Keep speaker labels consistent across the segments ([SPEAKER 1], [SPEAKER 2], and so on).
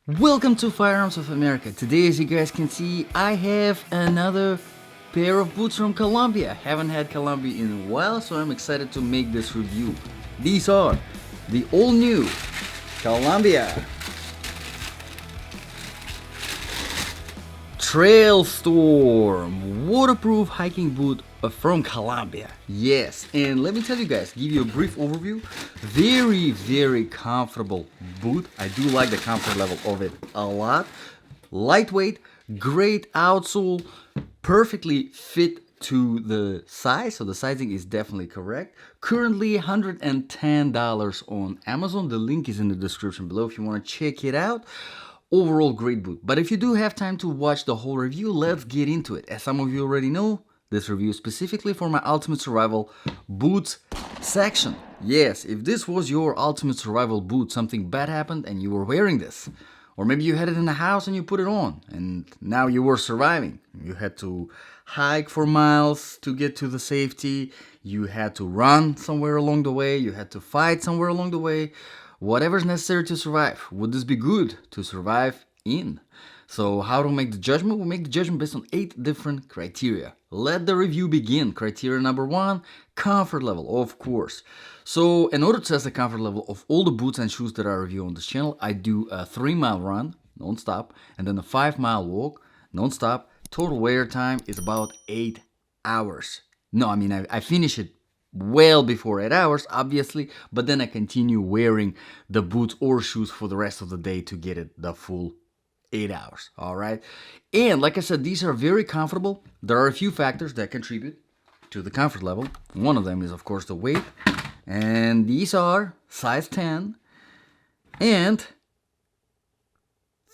[SPEAKER 1] Welcome to Firearms of America. Today, as you guys can see, I have another pair of boots from Columbia. Haven't had Columbia in a while, so I'm excited to make this review. These are the all-new Columbia Trailstorm waterproof hiking boot from Columbia. Yes, and let me tell you guys, give you a brief overview. Very comfortable boot. I do like the comfort level of it a lot. Lightweight, great outsole, perfectly fit to the size, so the sizing is definitely correct. Currently $110 on Amazon. The link is in the description below if you want to check it out. Overall great boot. But if you do have time to watch the whole review, let's get into it. As some of you already know, this review is specifically for my Ultimate Survival Boots section. Yes, if this was your Ultimate Survival boot, something bad happened and you were wearing this, or maybe you had it in the house and you put it on and now you were surviving. You had to hike for miles to get to the safety. You had to run somewhere along the way. You had to fight somewhere along the way. Whatever's necessary to survive. Would this be good to survive in? So how to make the judgment? We'll make the judgment based on 8 different criteria. Let the review begin. Criteria number 1, comfort level, of course. So in order to test the comfort level of all the boots and shoes that I review on this channel, I do a 3-mile run, non-stop, and then a 5-mile walk, non-stop. Total wear time is about 8 hours. No, I mean, I finish it well before 8 hours, obviously, but then I continue wearing the boots or shoes for the rest of the day to get it the full 8 hours. All right. And like I said, these are very comfortable. There are a few factors that contribute to the comfort level. One of them is, of course, the weight. And these are size 10 and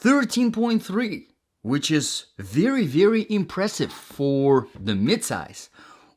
[SPEAKER 1] 13.3, which is very impressive for the mid-size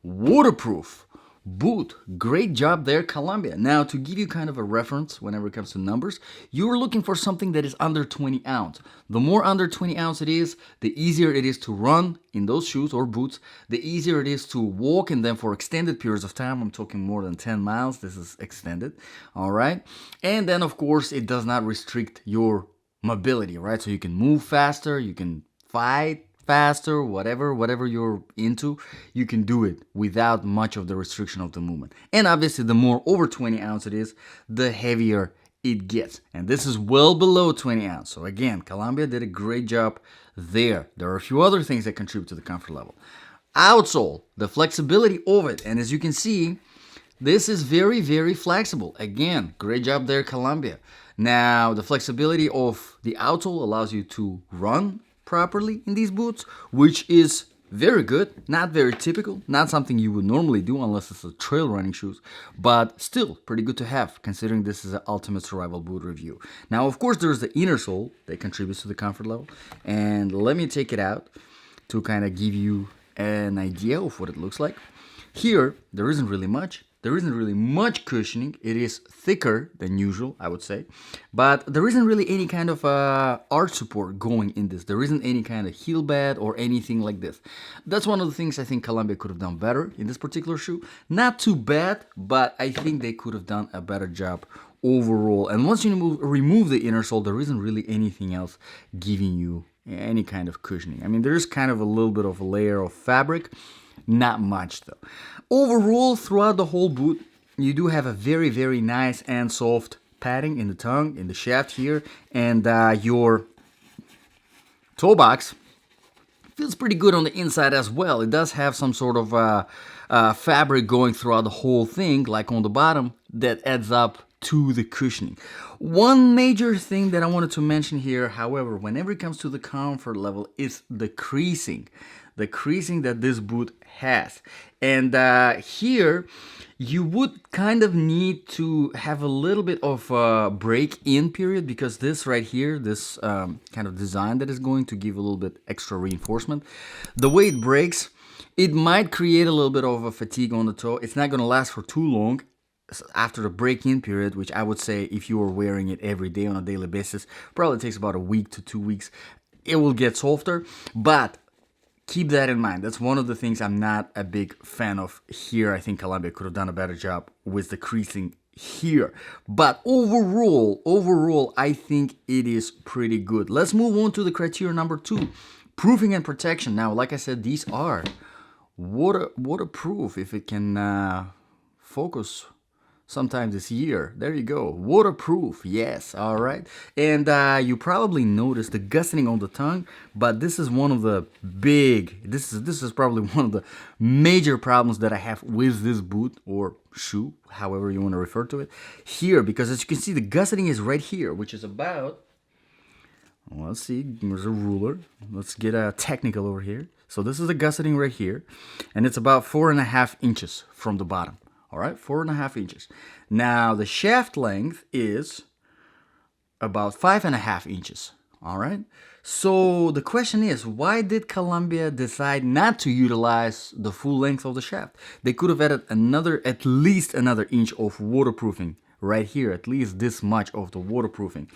[SPEAKER 1] waterproof boot. Great job there, Columbia. Now, to give you kind of a reference whenever it comes to numbers, you're looking for something that is under 20 ounce. The more under 20 ounce it is, the easier it is to run in those shoes or boots, the easier it is to walk in them for extended periods of time. I'm talking more than 10 miles. This is extended. All right. And then, of course, it does not restrict your mobility, right? So you can move faster, you can fight faster, whatever you're into, you can do it without much of the restriction of the movement. And obviously, the more over 20 ounce it is, the heavier it gets. And this is well below 20 ounce. So again, Columbia did a great job there. There are a few other things that contribute to the comfort level. Outsole, the flexibility of it. And as you can see, this is very flexible. Again, great job there, Columbia. Now, the flexibility of the outsole allows you to run properly in these boots, which is very good, not very typical, not something you would normally do unless it's a trail running shoes, but still pretty good to have considering this is an Ultimate Survival boot review. Now, of course, there's the inner sole that contributes to the comfort level, and let me take it out to kind of give you an idea of what it looks like. Here, there isn't really much. There isn't really much cushioning. It is thicker than usual, I would say. But there isn't really any kind of arch support going in this. There isn't any kind of heel pad or anything like this. That's one of the things I think Columbia could have done better in this particular shoe. Not too bad, but I think they could have done a better job overall. And once you remove the inner sole, there isn't really anything else giving you any kind of cushioning. I mean, there's kind of a little bit of a layer of fabric. Not much though. Overall, throughout the whole boot, you do have a very nice and soft padding in the tongue, in the shaft here, and your toe box feels pretty good on the inside as well. It does have some sort of fabric going throughout the whole thing, like on the bottom, that adds up to the cushioning. One major thing that I wanted to mention here, however, whenever it comes to the comfort level, is the creasing. The creasing that this boot has. And here, you would kind of need to have a little bit of a break-in period, because this right here, this kind of design that is going to give a little bit extra reinforcement, the way it breaks, it might create a little bit of a fatigue on the toe. It's not going to last for too long after the break-in period, which I would say if you are wearing it every day on a daily basis, probably takes about a week to 2 weeks. It will get softer, but keep that in mind. That's one of the things I'm not a big fan of here. I think Columbia could have done a better job with the creasing here. But overall, I think it is pretty good. Let's move on to the criteria number 2, proofing and protection. Now, like I said, these are waterproof, if it can focus sometime this year. There you go. Waterproof. Yes. All right. And you probably noticed the gusseting on the tongue, but this is one of the this is probably one of the major problems that I have with this boot or shoe, however you want to refer to it here, because as you can see, the gusseting is right here, which is about, let's see, there's a ruler. Let's get a technical over here. So this is the gusseting right here, and it's about 4.5 inches from the bottom. All right, 4.5 inches. Now the shaft length is about 5.5 inches. All right. So the question is, why did Columbia decide not to utilize the full length of the shaft? They could have added at least another inch of waterproofing right here, at least this much of the waterproofing.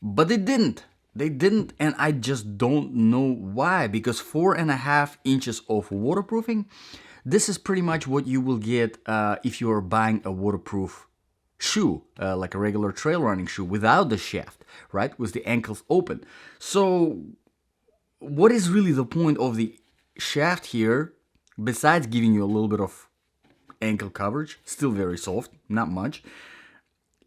[SPEAKER 1] But they didn't. And I just don't know why, because 4.5 inches of waterproofing, this is pretty much what you will get if you are buying a waterproof shoe, like a regular trail running shoe without the shaft, right? With the ankles open. So what is really the point of the shaft here, besides giving you a little bit of ankle coverage, still very soft, not much,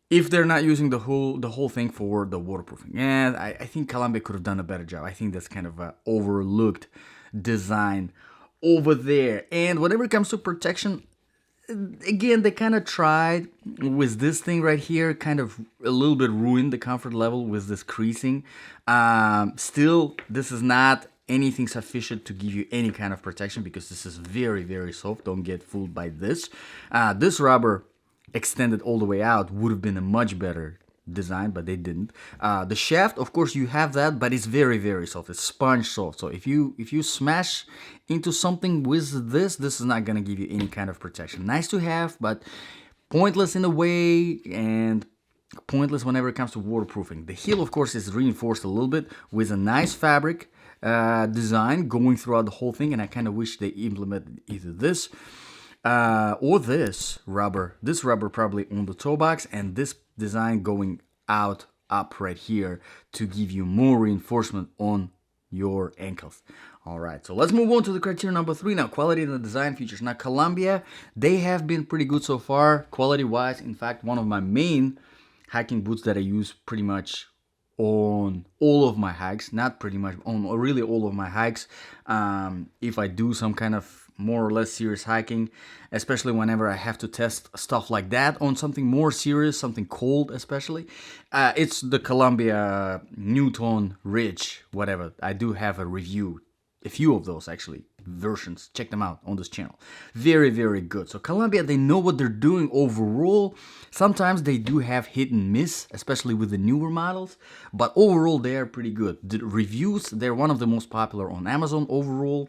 [SPEAKER 1] if they're not using the whole thing for the waterproofing? And I think Columbia could have done a better job. I think that's kind of an overlooked design over there. And whenever it comes to protection, again, they kind of tried with this thing right here, kind of a little bit ruined the comfort level with this creasing. Still, this is not anything sufficient to give you any kind of protection, because this is very, very soft. Don't get fooled by this. This rubber extended all the way out would have been a much better design, but they didn't. The shaft, of course, you have that, but it's very, very soft. It's sponge soft. So if you smash into something with this is not gonna give you any kind of protection. Nice to have, but pointless in a way, and pointless whenever it comes to waterproofing. The heel, of course, is reinforced a little bit with a nice fabric design going throughout the whole thing, and I kind of wish they implemented either this or this rubber probably on the toe box, and this design going up right here to give you more reinforcement on your ankles. All right, so let's move on to the criteria number 3 now, quality and the design features. Now, Columbia, they have been pretty good so far, quality-wise. In fact, one of my main hiking boots that I use pretty much on all of my hikes, not pretty much, on really all of my hikes. If I do some kind of more or less serious hiking, especially whenever I have to test stuff like that on something more serious, something cold especially, it's the Columbia Newton Ridge, whatever. I do have a review, a few of those actually, versions. Check them out on this channel. Very, very good. So Columbia, they know what they're doing overall. Sometimes they do have hit and miss, especially with the newer models, but overall they are pretty good. The reviews, they're one of the most popular on Amazon overall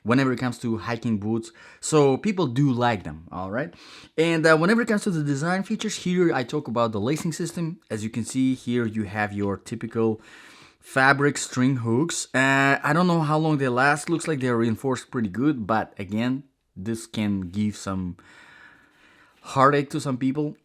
[SPEAKER 1] whenever it comes to hiking boots, so people do like them. All right, and whenever it comes to the design features, here I talk about the lacing system. As you can see here, you have your typical fabric string hooks. I don't know how long they last. Looks like they're reinforced pretty good, but again, this can give some heartache to some people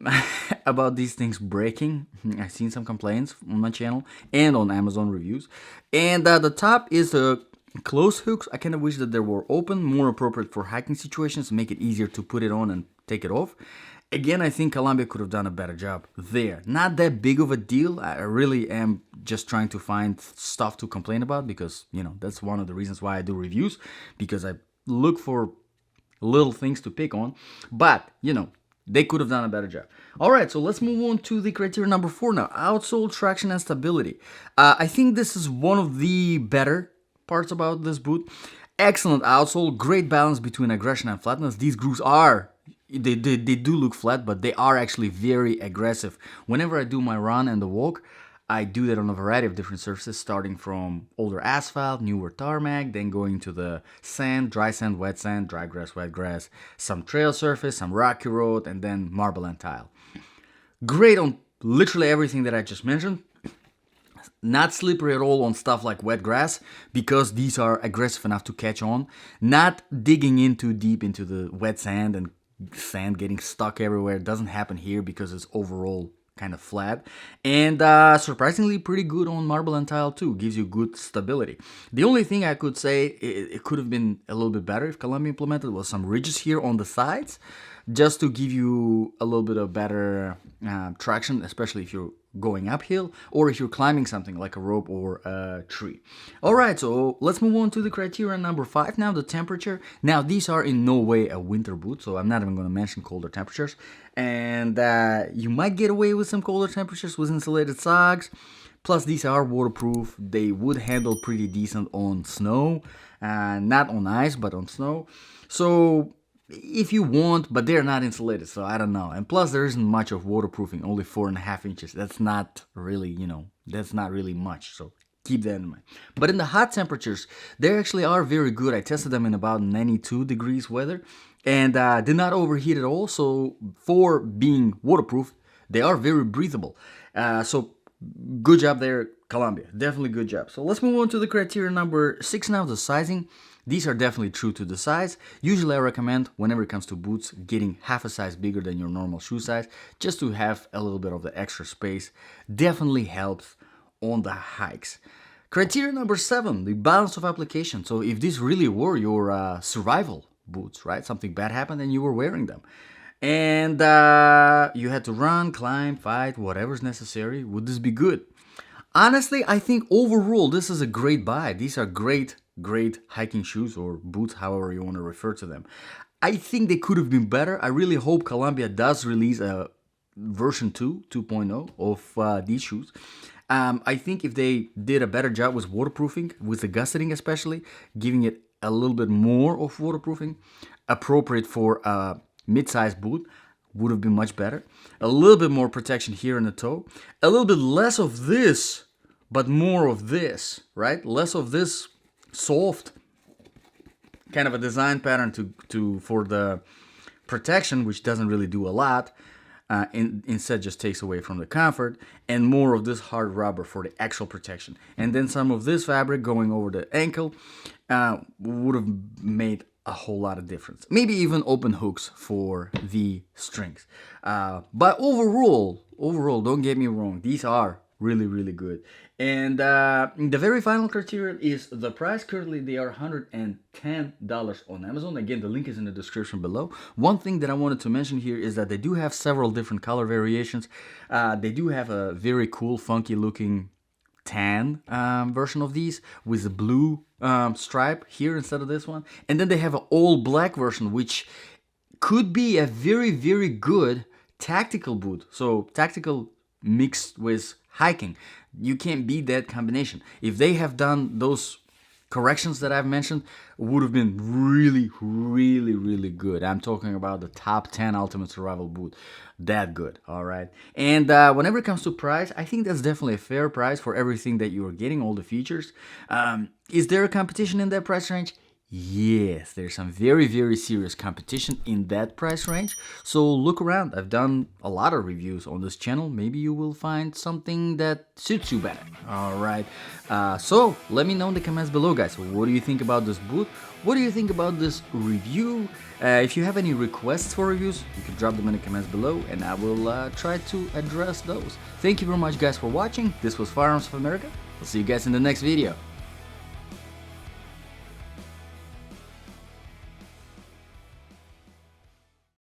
[SPEAKER 1] about these things breaking. I've seen some complaints on my channel and on Amazon reviews. And the top is the closed hooks. I kind of wish that they were open, more appropriate for hiking situations, make it easier to put it on and take it off. Again, I think Columbia could have done a better job there. Not that big of a deal. I really am just trying to find stuff to complain about, because, you know, that's one of the reasons why I do reviews, because I look for little things to pick on. But, you know, they could have done a better job. All right, so let's move on to the criteria number 4 now. Outsole traction and stability. I think this is one of the better parts about this boot. Excellent outsole, great balance between aggression and flatness. These grooves are, they do look flat, but they are actually very aggressive. Whenever I do my run and the walk, I do that on a variety of different surfaces, starting from older asphalt, newer tarmac, then going to the sand, dry sand, dry grass, wet grass, some trail surface, some rocky road, and then marble and tile. Great on literally everything that I just mentioned. Not slippery at all on stuff like wet grass, because these are aggressive enough to catch on. Not digging in too deep into the wet sand and sand getting stuck everywhere. It doesn't happen here because it's overall kind of flat, and surprisingly pretty good on marble and tile too. Gives you good stability. The only thing I could say it could have been a little bit better if Columbia implemented was some ridges here on the sides, just to give you a little bit of better traction, especially if you're going uphill or if you're climbing something like a rope or a tree. All right, so let's move on to the criteria number 5 now, the temperature. Now, these are in no way a winter boot, so I'm not even going to mention colder temperatures. And you might get away with some colder temperatures with insulated socks. Plus, these are waterproof. They would handle pretty decent on snow, not on ice, but on snow. So if you want, but they're not insulated, so I don't know. And plus, there isn't much of waterproofing, only 4.5 inches. That's not really, that's not really much. So keep that in mind. But in the hot temperatures, they actually are very good. I tested them in about 92 degrees weather and did not overheat at all. So for being waterproof, they are very breathable. So good job there, Columbia. Definitely good job. So let's move on to the criteria number 6 now, the sizing. These are definitely true to the size. Usually I recommend, whenever it comes to boots, getting half a size bigger than your normal shoe size, just to have a little bit of the extra space. Definitely helps on the hikes. Criteria number 7, the balance of application. So if these really were your survival boots, right? Something bad happened and you were wearing them, and you had to run, climb, fight, whatever's necessary, would this be good? Honestly, I think overall this is a great buy. These are great hiking shoes or boots, however you want to refer to them. I think they could have been better. I really hope Columbia does release a version 2.0 of these shoes. I think if they did a better job with waterproofing, with the gusseting especially, giving it a little bit more of waterproofing, appropriate for a mid-sized boot, would have been much better. A little bit more protection here in the toe. A little bit less of this, but more of this, right? Less of this soft kind of a design pattern for the protection, which doesn't really do a lot. Instead just takes away from the comfort, and more of this hard rubber for the actual protection. And then some of this fabric going over the ankle would have made a whole lot of difference. Maybe even open hooks for the strings. But overall, don't get me wrong, these are really good. And the very final criteria is the price. Currently they are $110 on Amazon. Again, the link is in the description below. One thing that I wanted to mention here is that they do have several different color variations. They do have a very cool, funky looking tan version of these with a blue stripe here instead of this one. And then they have an all black version, which could be a very good tactical boot. So tactical mixed with hiking. You can't beat that combination. If they have done those corrections that I've mentioned, would have been really good. I'm talking about the top 10 ultimate survival boot. That good, all right? And whenever it comes to price, I think that's definitely a fair price for everything that you are getting, all the features. Is there a competition in that price range? Yes, there's some very serious competition in that price range. So look around. I've done a lot of reviews on this channel. Maybe you will find something that suits you better. All right. So let me know in the comments below, guys. What do you think about this boot? What do you think about this review? If you have any requests for reviews, you can drop them in the comments below, and I will try to address those. Thank you very much, guys, for watching. This was Firearms of America. I'll see you guys in the next video.